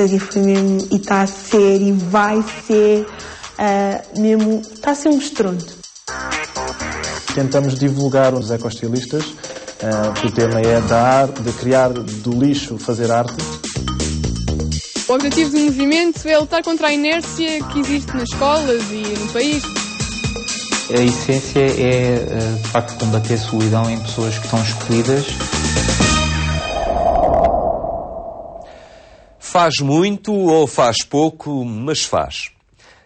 e foi mesmo, e está a ser, e vai ser mesmo, está a ser um estrondo. Tentamos divulgar os ecoestilistas, que o tema é da arte, de criar do lixo, fazer arte. O objetivo do movimento é lutar contra a inércia que existe nas escolas e no país. A essência é, de facto, combater a solidão em pessoas que estão excluídas. Faz muito ou faz pouco, mas faz.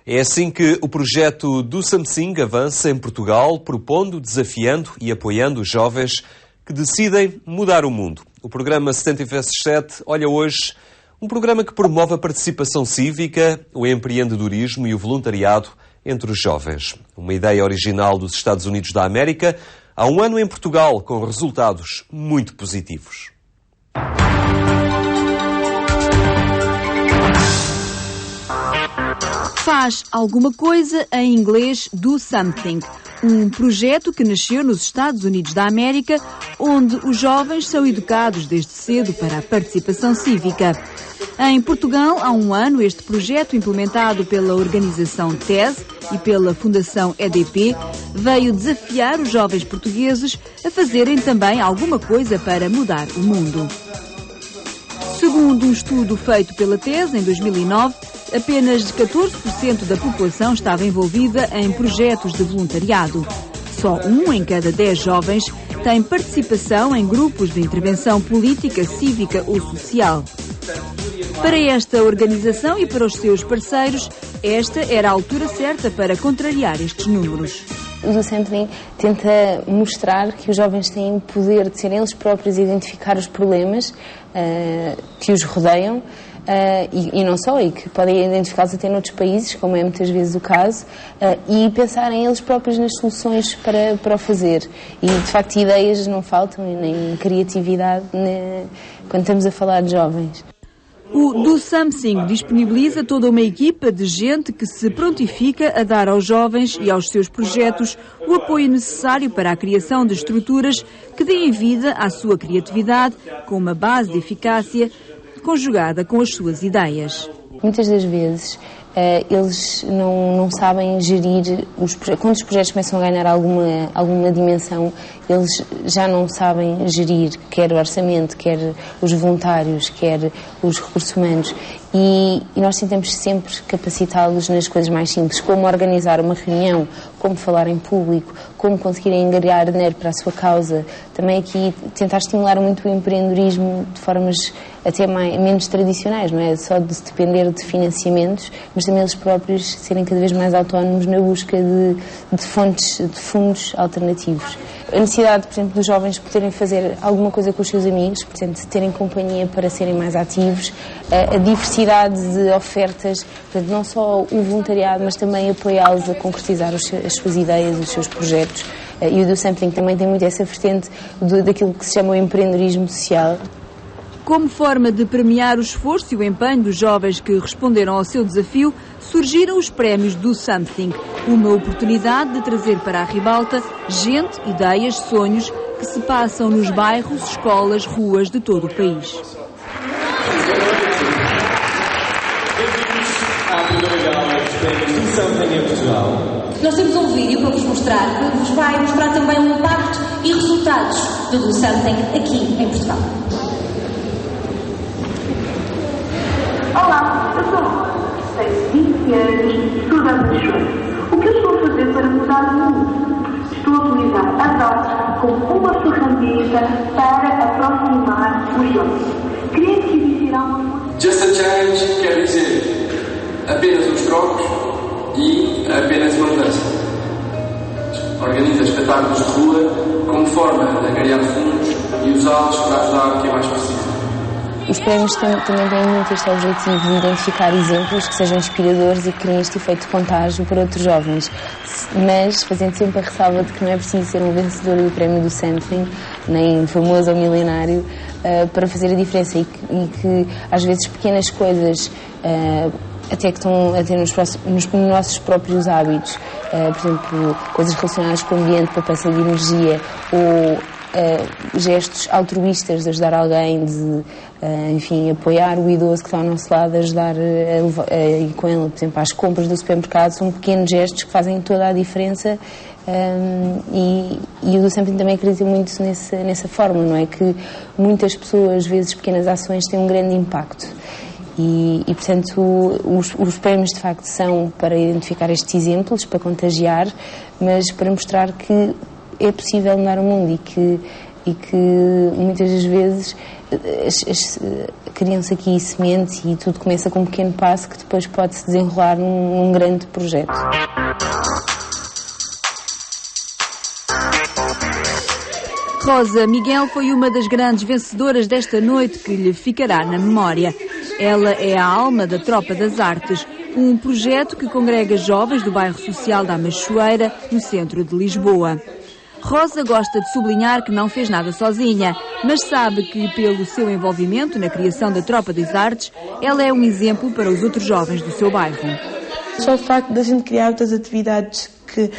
É assim que o projeto Do Something avança em Portugal, propondo, desafiando e apoiando os jovens que decidem mudar o mundo. O programa 70 vezes 7 olha hoje um programa que promove a participação cívica, o empreendedorismo e o voluntariado entre os jovens. Uma ideia original dos Estados Unidos da América, há um ano em Portugal, com resultados muito positivos. Faz alguma coisa, em inglês, Do Something, um projeto que nasceu nos Estados Unidos da América, onde os jovens são educados desde cedo para a participação cívica. Em Portugal, há um ano, este projeto, implementado pela organização TES e pela Fundação EDP, veio desafiar os jovens portugueses a fazerem também alguma coisa para mudar o mundo. Segundo um estudo feito pela TES em 2009, apenas 14% da população estava envolvida em projetos de voluntariado. Só 1 em cada 10 jovens tem participação em grupos de intervenção política, cívica ou social. Para esta organização e para os seus parceiros, esta era a altura certa para contrariar estes números. O Do Something tenta mostrar que os jovens têm o poder de serem eles próprios e identificar os problemas que os rodeiam, e não só, e que podem identificá-los até noutros países, como é muitas vezes o caso, e pensarem eles próprios nas soluções para o fazer. E, de facto, ideias não faltam, nem criatividade, quando estamos a falar de jovens. O Do Something disponibiliza toda uma equipa de gente que se prontifica a dar aos jovens e aos seus projetos o apoio necessário para a criação de estruturas que deem vida à sua criatividade, com uma base de eficácia conjugada com as suas ideias. Muitas das vezes eles não sabem gerir os projetos. Quando os projetos começam a ganhar alguma dimensão, eles já não sabem gerir quer o orçamento, quer os voluntários, quer os recursos humanos. E nós tentamos sempre capacitá-los nas coisas mais simples, como organizar uma reunião, como falar em público, como conseguirem angariar dinheiro para a sua causa. Também aqui tentar estimular muito o empreendedorismo de formas até menos tradicionais, não é? Só de depender de financiamentos, mas também eles próprios serem cada vez mais autónomos na busca de fontes, de fundos alternativos. A necessidade, por exemplo, dos jovens poderem fazer alguma coisa com os seus amigos, portanto, terem companhia para serem mais ativos, a diversidade de ofertas, portanto, não só o voluntariado, mas também apoiá-los a concretizar as suas ideias, os seus projetos. E o Do Something também tem muito essa vertente daquilo que se chama o empreendedorismo social. Como forma de premiar o esforço e o empenho dos jovens que responderam ao seu desafio, surgiram os prémios Do Something, uma oportunidade de trazer para a ribalta gente, ideias, sonhos que se passam nos bairros, escolas, ruas de todo o país. Nós temos um vídeo para vos mostrar, que vos vai mostrar também o impacto e resultados do Do Something aqui em Portugal. Olá, eu sou a Rosa, tenho 20 anos, estudo a Lisboa. O que eu estou a fazer para mudar o mundo? Estou a utilizar as artes como uma ferramenta para aproximar os jovens. Queria que existirá uma... Just a Change quer dizer apenas uns trocos e apenas uma mudança. Organiza espetáculos de rua como forma de angariar fundos e usá-los para ajudar quem mais precisa. Os prémios também têm muito este objetivo de identificar exemplos que sejam inspiradores e que criem este efeito de contágio para outros jovens, mas fazendo sempre a ressalva de que não é preciso ser um vencedor do prémio Do Something, nem famoso ou milionário, para fazer a diferença e que às vezes pequenas coisas até que estão até nos nossos próprios hábitos, por exemplo, coisas relacionadas com o ambiente, poupança de energia ou gestos altruístas de ajudar alguém, de, enfim, apoiar o idoso que está ao nosso lado, ajudar a ir com ele, por exemplo, às compras do supermercado, são pequenos gestos que fazem toda a diferença. E o do Sampling também acredita muito nessa forma, não é? Que muitas pessoas, às vezes, pequenas ações têm um grande impacto. E portanto, os prémios, de facto, são para identificar estes exemplos, para contagiar, mas para mostrar que é possível mudar o mundo e que muitas das vezes criam-se aqui sementes e tudo começa com um pequeno passo que depois pode se desenrolar num grande projeto. Rosa Miguel foi uma das grandes vencedoras desta noite que lhe ficará na memória. Ela é a alma da Tropa das Artes, um projeto que congrega jovens do bairro social da Machoeira, no centro de Lisboa. Rosa gosta de sublinhar que não fez nada sozinha, mas sabe que, pelo seu envolvimento na criação da Tropa das Artes, ela é um exemplo para os outros jovens do seu bairro. Só o facto de a gente criar outras atividades que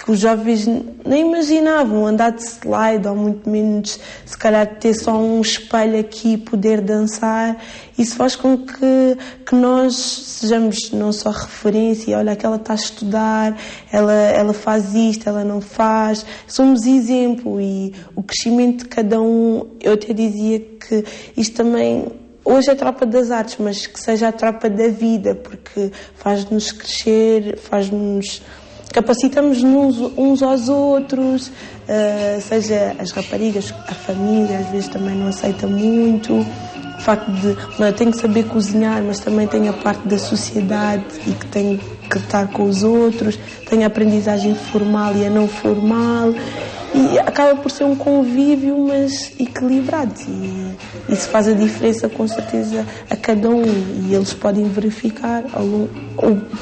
os jovens nem imaginavam, andar de slide ou muito menos, se calhar ter só um espelho aqui e poder dançar, isso faz com que nós sejamos não só referência, olha, aquela está a estudar, ela faz isto, ela não faz, somos exemplo e o crescimento de cada um, eu até dizia que isto também... Hoje é a Tropa das Artes, mas que seja a tropa da vida, porque faz-nos crescer, capacitamos-nos uns aos outros, seja as raparigas, a família às vezes também não aceita muito, o facto de tem que saber cozinhar, mas também tem a parte da sociedade e que tem que estar com os outros, tem a aprendizagem formal e a não formal, e acaba por ser um convívio, mas equilibrado, e isso faz a diferença com certeza a cada um, e eles podem verificar ao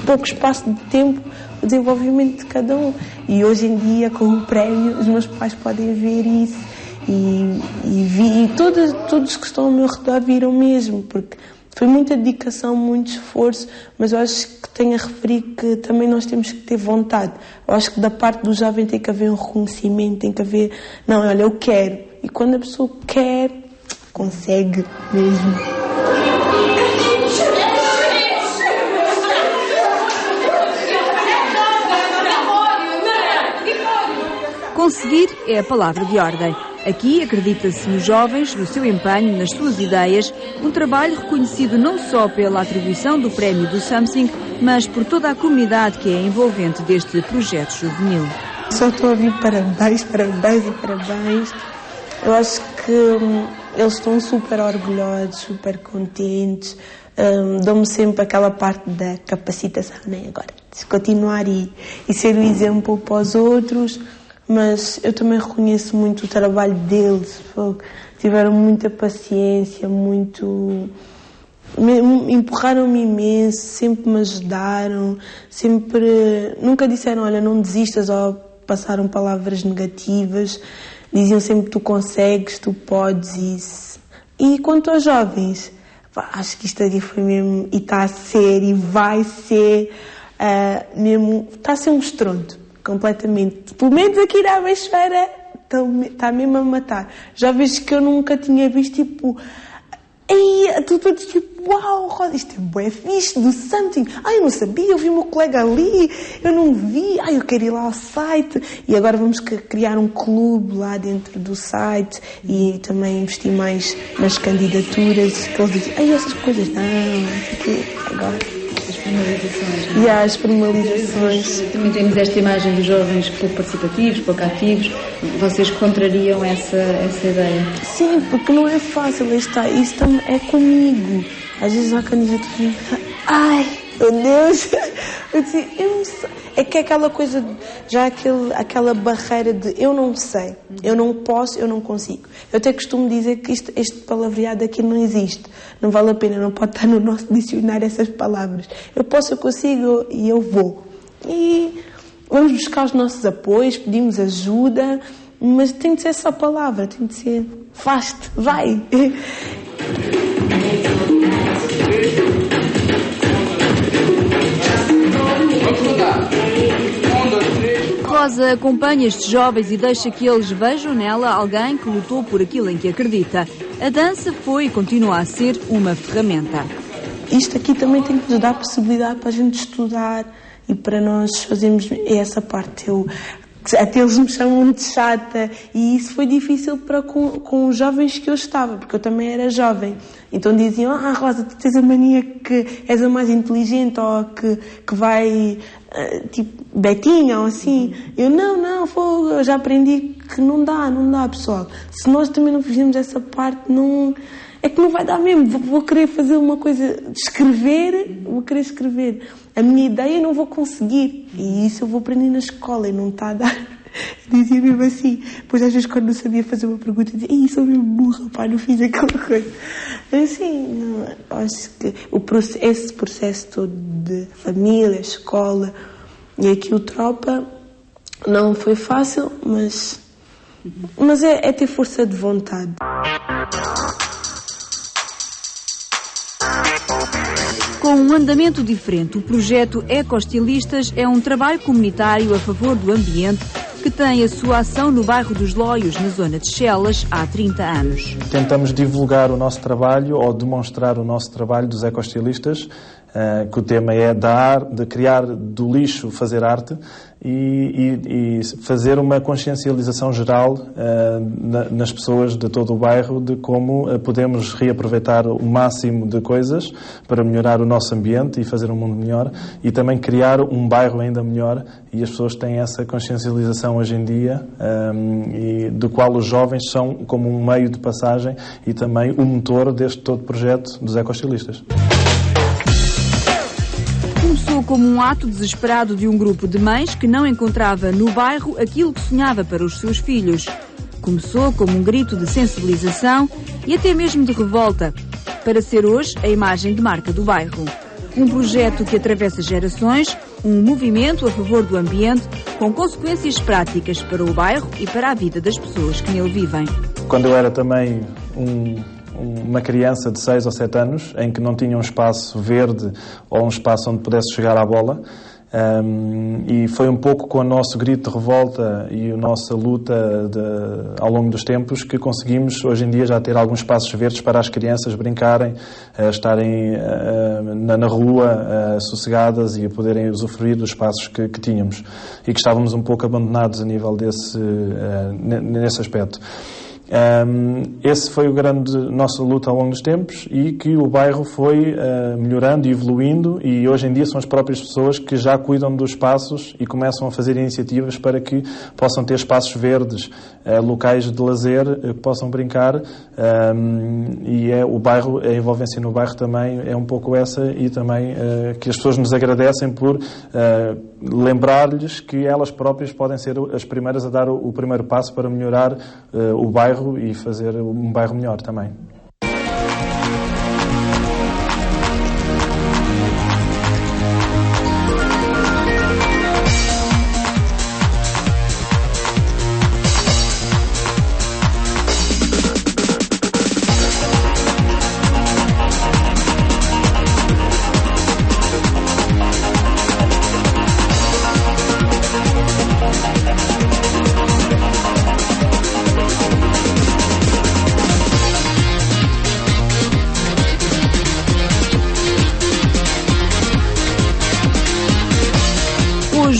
pouco espaço de tempo o desenvolvimento de cada um, e hoje em dia com o prémio os meus pais podem ver isso e todos que estão ao meu redor viram mesmo, porque foi muita dedicação, muito esforço, mas eu acho que tenho a referir que também nós temos que ter vontade. Eu acho que da parte do jovem tem que haver um reconhecimento, tem que haver, não, olha, eu quero. E quando a pessoa quer, consegue mesmo. Conseguir é a palavra de ordem. Aqui acredita-se nos jovens, no seu empenho, nas suas ideias, um trabalho reconhecido não só pela atribuição do prémio do Sampling, mas por toda a comunidade que é envolvente deste projeto juvenil. Só estou a ouvir parabéns, parabéns e parabéns. Eu acho que eles estão super orgulhosos, super contentes. Dão-me sempre aquela parte da capacitação, né? Agora, de continuar e ser um exemplo para os outros. Mas eu também reconheço muito o trabalho deles, tiveram muita paciência, empurraram-me imenso, sempre me ajudaram, nunca disseram, olha, não desistas, ou passaram palavras negativas, diziam sempre, tu consegues, tu podes, isso. E quanto aos jovens, acho que isto aqui foi mesmo, e está a ser, e vai ser, mesmo, está a ser um estrondo. Completamente. Pelo menos aqui na Machoeira está mesmo a matar. Já vejo que eu nunca tinha visto, tipo... tudo tipo, uau, Rosa, isto é bué fixe, do Sampling. Eu não sabia, eu vi o meu colega ali, eu não vi. Eu quero ir lá ao site. E agora vamos criar um clube lá dentro do site e também investir mais nas candidaturas. Que eles dizem, essas coisas não, agora... Formalizações. E as formalizações. Também temos esta imagem dos jovens pouco participativos, pouco ativos. Vocês contrariam essa ideia? Sim, porque não é fácil. Isso também é comigo. Às vezes há candidatos que dizem, ai, meu Deus, eu disse, eu não sei. É que é aquela coisa, já aquela barreira de eu não sei, eu não posso, eu não consigo. Eu até costumo dizer que este palavreado aqui não existe. Não vale a pena, não pode estar no nosso dicionário essas palavras. Eu posso, eu consigo e eu vou. E vamos buscar os nossos apoios, pedimos ajuda, mas tem de ser essa palavra, tem de ser faz-te, vai. Rosa acompanha estes jovens e deixa que eles vejam nela alguém que lutou por aquilo em que acredita. A dança foi e continua a ser uma ferramenta. Isto aqui também tem que nos dar a possibilidade para a gente estudar e para nós fazermos essa parte. Até eles me chamam de chata e isso foi difícil com os jovens que eu estava, porque eu também era jovem. Então diziam, Rosa, tu tens a mania que és a mais inteligente ou que vai, tipo, Betinha ou assim. Eu, eu já aprendi que não dá, pessoal. Se nós também não fizermos essa parte, é que não vai dar mesmo. Vou querer fazer uma coisa, vou querer escrever. A minha ideia não vou conseguir. E isso eu vou aprender na escola e não está a dar. Dizia mesmo assim. Depois às vezes quando não sabia fazer uma pergunta, dizia, sou mesmo burra, pá, não fiz aquela coisa. Assim, acho que esse processo todo de família, escola e aqui o Tropa não foi fácil, mas é ter força de vontade. Com um andamento diferente, o projeto Ecoestilistas é um trabalho comunitário a favor do ambiente que tem a sua ação no bairro dos Loios, na zona de Chelas, há 30 anos. Tentamos divulgar o nosso trabalho ou demonstrar o nosso trabalho dos ecoestilistas, que o tema é de criar do lixo fazer arte e fazer uma consciencialização geral nas pessoas de todo o bairro de como podemos reaproveitar o máximo de coisas para melhorar o nosso ambiente e fazer um mundo melhor e também criar um bairro ainda melhor, e as pessoas têm essa consciencialização hoje em dia e do qual os jovens são como um meio de passagem e também o motor deste todo projeto dos ecoestilistas. Começou como um ato desesperado de um grupo de mães que não encontrava no bairro aquilo que sonhava para os seus filhos. Começou como um grito de sensibilização e até mesmo de revolta, para ser hoje a imagem de marca do bairro. Um projeto que atravessa gerações, um movimento a favor do ambiente, com consequências práticas para o bairro e para a vida das pessoas que nele vivem. Quando eu era também uma criança de 6 ou 7 anos, em que não tinha um espaço verde ou um espaço onde pudesse chegar à bola, e foi um pouco com o nosso grito de revolta e a nossa luta ao longo dos tempos que conseguimos hoje em dia já ter alguns espaços verdes para as crianças brincarem, estarem na rua sossegadas e a poderem usufruir dos espaços que tínhamos e que estávamos um pouco abandonados a nível nesse aspecto. Esse foi o grande nossa luta ao longo dos tempos e que o bairro foi melhorando e evoluindo, e hoje em dia são as próprias pessoas que já cuidam dos espaços e começam a fazer iniciativas para que possam ter espaços verdes, locais de lazer, que possam brincar, e o bairro, a envolvência no bairro também é um pouco essa, e também que as pessoas nos agradecem por lembrar-lhes que elas próprias podem ser as primeiras a dar o primeiro passo para melhorar o bairro e fazer um bairro melhor também.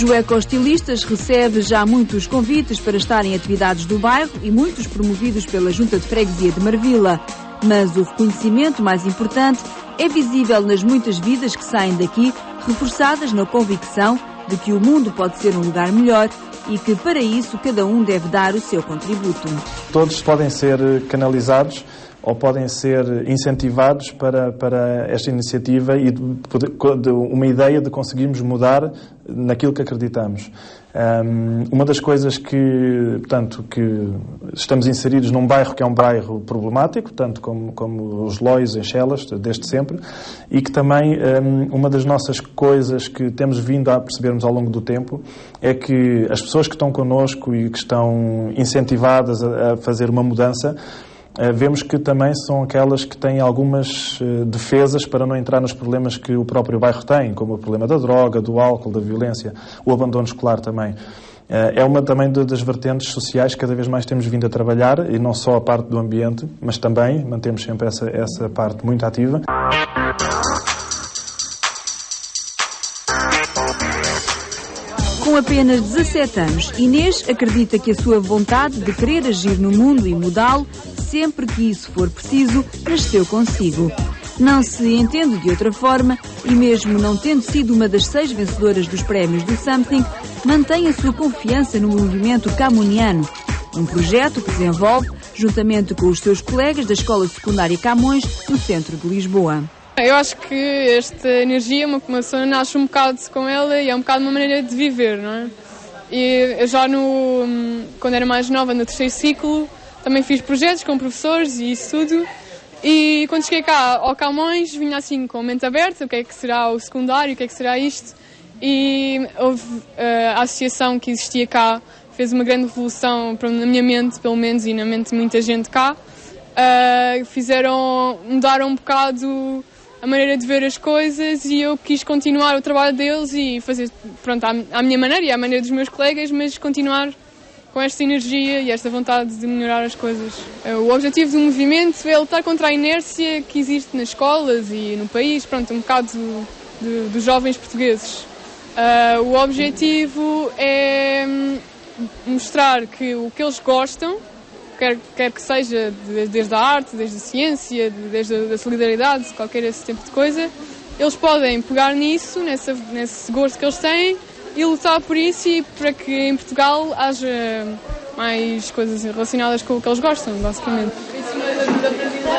O Ecoestilistas recebe já muitos convites para estar em atividades do bairro e muitos promovidos pela Junta de Freguesia de Marvila. Mas o reconhecimento mais importante é visível nas muitas vidas que saem daqui, reforçadas na convicção de que o mundo pode ser um lugar melhor e que, para isso, cada um deve dar o seu contributo. Todos podem ser canalizados ou podem ser incentivados para esta iniciativa e de uma ideia de conseguirmos mudar naquilo que acreditamos. Uma das coisas que estamos inseridos num bairro que é um bairro problemático, tanto como os Loios em Chelas, desde sempre, e que também uma das nossas coisas que temos vindo a percebermos ao longo do tempo é que as pessoas que estão connosco e que estão incentivadas a fazer uma mudança, vemos que também são aquelas que têm algumas defesas para não entrar nos problemas que o próprio bairro tem, como o problema da droga, do álcool, da violência, o abandono escolar também. É uma também das vertentes sociais que cada vez mais temos vindo a trabalhar, e não só a parte do ambiente, mas também mantemos sempre essa parte muito ativa. Com apenas 17 anos, Inês acredita que a sua vontade de querer agir no mundo e mudá-lo, sempre que isso for preciso, nasceu consigo. Não se entende de outra forma e, mesmo não tendo sido uma das 6 vencedoras dos prémios do Something, mantém a sua confiança no movimento Camoniano, um projeto que desenvolve juntamente com os seus colegas da Escola Secundária Camões, no centro de Lisboa. Eu acho que esta energia, uma pessoa nasce um bocado com ela e é um bocado uma maneira de viver, não é? E eu já quando era mais nova, no 3º ciclo, também fiz projetos com professores e isso tudo. E quando cheguei cá ao Camões, vinha assim com a mente aberta, o que é que será o secundário, o que é que será isto. E houve a associação que existia cá, fez uma grande revolução na minha mente, pelo menos, e na mente de muita gente cá. Mudaram um bocado a maneira de ver as coisas e eu quis continuar o trabalho deles e fazer, pronto, à minha maneira e à maneira dos meus colegas, mas continuar com esta energia e esta vontade de melhorar as coisas. O objetivo do movimento é lutar contra a inércia que existe nas escolas e no país, pronto, um bocado dos jovens portugueses. O objetivo é mostrar que o que eles gostam, quer que seja desde a arte, desde a ciência, desde a solidariedade, qualquer esse tipo de coisa, eles podem pegar nisso, nesse gosto que eles têm, e lutar por isso e para que em Portugal haja mais coisas relacionadas com o que eles gostam, basicamente.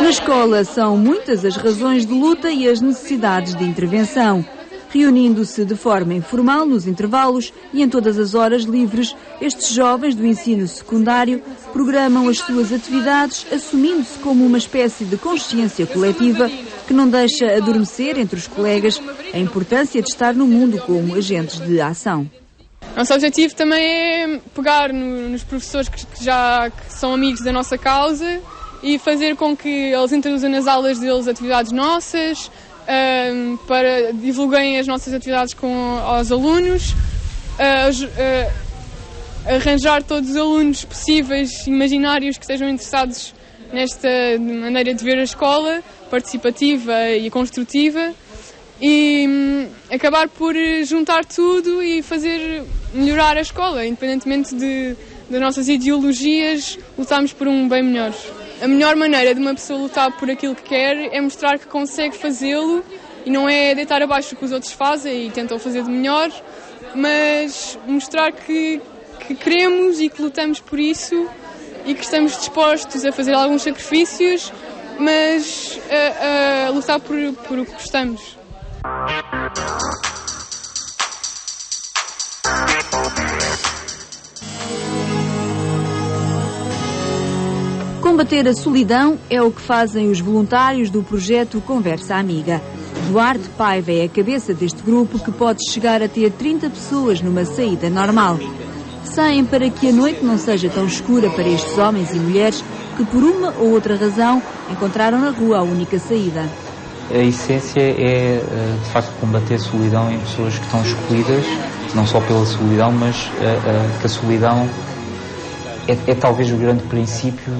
Na escola são muitas as razões de luta e as necessidades de intervenção. Reunindo-se de forma informal nos intervalos e em todas as horas livres, estes jovens do ensino secundário programam as suas atividades assumindo-se como uma espécie de consciência coletiva que não deixa adormecer entre os colegas a importância de estar no mundo como agentes de ação. Nosso objetivo também é pegar nos professores que são amigos da nossa causa e fazer com que eles introduzam nas aulas deles atividades nossas, para divulguem as nossas atividades aos alunos, arranjar todos os alunos possíveis, imaginários, que estejam interessados nesta maneira de ver a escola, participativa e construtiva, e acabar por juntar tudo e fazer melhorar a escola, independentemente das nossas ideologias, lutarmos por um bem melhor. A melhor maneira de uma pessoa lutar por aquilo que quer é mostrar que consegue fazê-lo e não é deitar abaixo o que os outros fazem e tentam fazer de melhor, mas mostrar que queremos e que lutamos por isso e que estamos dispostos a fazer alguns sacrifícios, mas a lutar por o que gostamos. Combater a solidão é o que fazem os voluntários do projeto Conversa Amiga. Duarte Paiva é a cabeça deste grupo que pode chegar a ter 30 pessoas numa saída normal. Saem para que a noite não seja tão escura para estes homens e mulheres que, por uma ou outra razão, encontraram na rua a única saída. A essência é, de facto, combater a solidão em pessoas que estão excluídas, não só pela solidão, mas que a solidão é talvez o grande princípio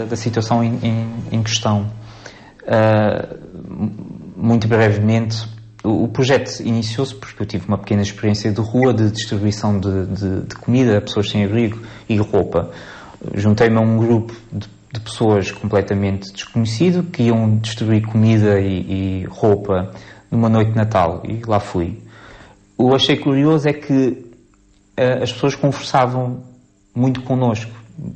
da situação em questão. Muito brevemente, o projeto iniciou-se porque eu tive uma pequena experiência de rua de distribuição de comida a pessoas sem abrigo e roupa. Juntei-me a um grupo de pessoas completamente desconhecido que iam distribuir comida e roupa numa noite de Natal, e lá fui. O que achei curioso é que as pessoas conversavam muito connosco,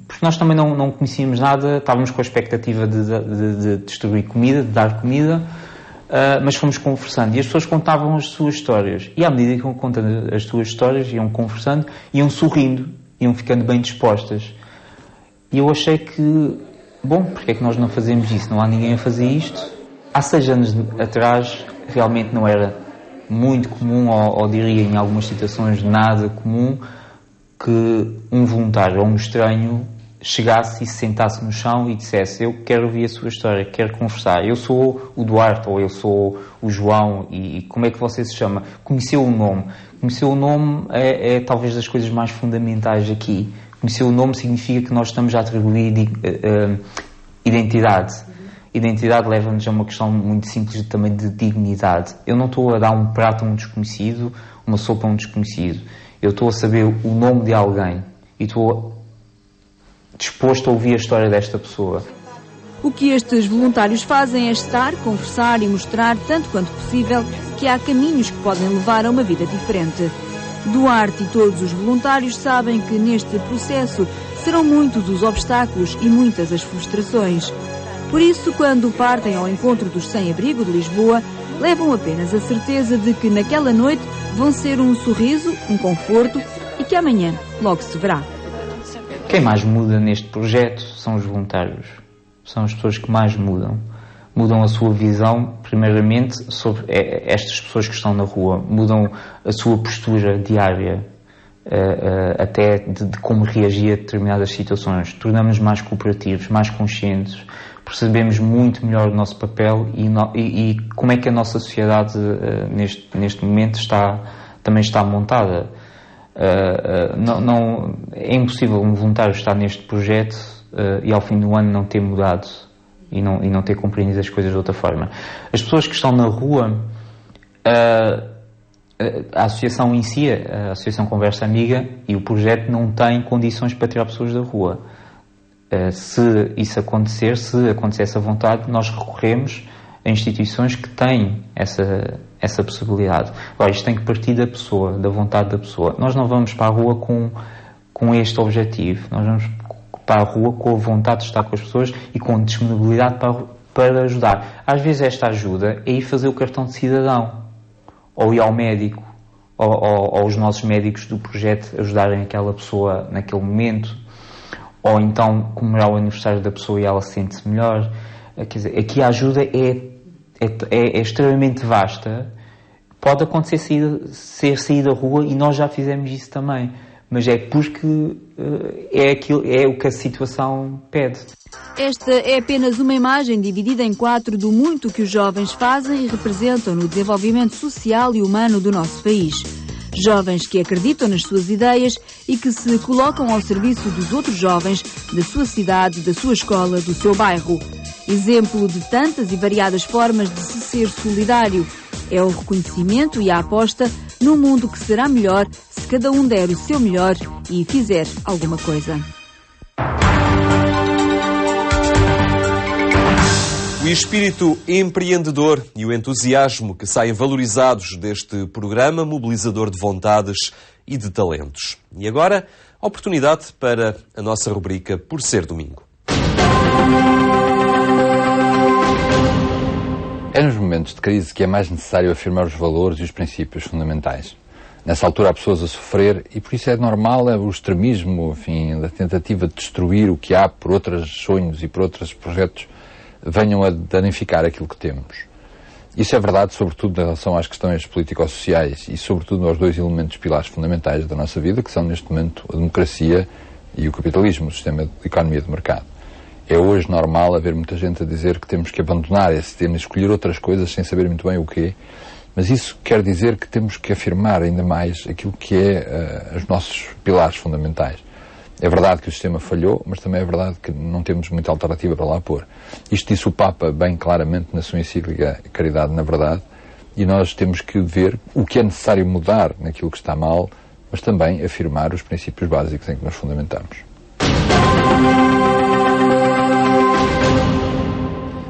porque nós também não conhecíamos nada, estávamos com a expectativa de distribuir comida, de dar comida, mas fomos conversando e as pessoas contavam as suas histórias, e à medida que iam contando as suas histórias, iam conversando, iam sorrindo, iam ficando bem dispostas. E eu achei que, bom, porque é que nós não fazemos isso? Não há ninguém a fazer isto? Há 6 anos atrás realmente não era muito comum, ou diria em algumas situações nada comum, que um voluntário ou um estranho chegasse e se sentasse no chão e dissesse: eu quero ouvir a sua história, quero conversar, eu sou o Duarte ou eu sou o João, e como é que você se chama? Conhecer o nome. Conhecer o nome é talvez das coisas mais fundamentais aqui. Conhecer o nome significa que nós estamos a atribuir identidade. Identidade leva-nos a uma questão muito simples também de dignidade. Eu não estou a dar um prato a um desconhecido, uma sopa a um desconhecido. Eu estou a saber o nome de alguém e estou disposto a ouvir a história desta pessoa. O que estes voluntários fazem é estar, conversar e mostrar, tanto quanto possível, que há caminhos que podem levar a uma vida diferente. Duarte e todos os voluntários sabem que neste processo serão muitos os obstáculos e muitas as frustrações. Por isso, quando partem ao encontro dos sem-abrigo de Lisboa, levam apenas a certeza de que naquela noite vão ser um sorriso, um conforto e que amanhã logo se verá. Quem mais muda neste projeto são os voluntários. São as pessoas que mais mudam. Mudam a sua visão, primeiramente, sobre estas pessoas que estão na rua. Mudam a sua postura diária, até de como reagir a determinadas situações. Tornamos-nos mais cooperativos, mais conscientes. Percebemos muito melhor o nosso papel e como é que a nossa sociedade, neste momento, também está montada. Não, é impossível um voluntário estar neste projeto e ao fim do ano não ter mudado e não ter compreendido as coisas de outra forma. As pessoas que estão na rua, a associação em si, a Associação Conversa Amiga e o projeto não têm condições para tirar pessoas da rua. Se isso acontecer, se acontecer essa vontade, nós recorremos a instituições que têm essa possibilidade. Agora, isto tem que partir da pessoa, da vontade da pessoa. Nós não vamos para a rua com este objetivo. Nós vamos para a rua com a vontade de estar com as pessoas e com disponibilidade para ajudar. Às vezes esta ajuda é ir fazer o cartão de cidadão, ou ir ao médico, ou os nossos médicos do projeto ajudarem aquela pessoa naquele momento, ou então comemorar o aniversário da pessoa e ela sente-se melhor. Quer dizer, aqui a ajuda é extremamente vasta. Pode acontecer ser sair da rua e nós já fizemos isso também, mas é porque é o que a situação pede. Esta é apenas uma imagem dividida em 4 do muito que os jovens fazem e representam no desenvolvimento social e humano do nosso país. Jovens que acreditam nas suas ideias e que se colocam ao serviço dos outros jovens da sua cidade, da sua escola, do seu bairro. Exemplo de tantas e variadas formas de se ser solidário. É o reconhecimento e a aposta num mundo que será melhor se cada um der o seu melhor e fizer alguma coisa. O espírito empreendedor e o entusiasmo que saem valorizados deste programa mobilizador de vontades e de talentos. E agora, a oportunidade para a nossa rubrica Por Ser Domingo. É nos momentos de crise que é mais necessário afirmar os valores e os princípios fundamentais. Nessa altura há pessoas a sofrer e por isso é normal o extremismo, enfim, a tentativa de destruir o que há por outros sonhos e por outros projetos venham a danificar aquilo que temos. Isso é verdade sobretudo em relação às questões político-sociais e sobretudo aos 2 elementos pilares fundamentais da nossa vida, que são neste momento a democracia e o capitalismo, o sistema de economia de mercado. É hoje normal haver muita gente a dizer que temos que abandonar esse tema e escolher outras coisas sem saber muito bem o quê, mas isso quer dizer que temos que afirmar ainda mais aquilo que é os nossos pilares fundamentais. É verdade que o sistema falhou, mas também é verdade que não temos muita alternativa para lá pôr. Isto disse o Papa bem claramente na sua encíclica Caridade na Verdade, e nós temos que ver o que é necessário mudar naquilo que está mal, mas também afirmar os princípios básicos em que nos fundamentamos.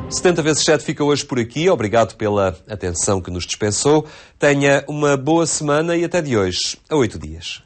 70 vezes 7 fica hoje por aqui. Obrigado pela atenção que nos dispensou. Tenha uma boa semana e até de hoje a 8 dias.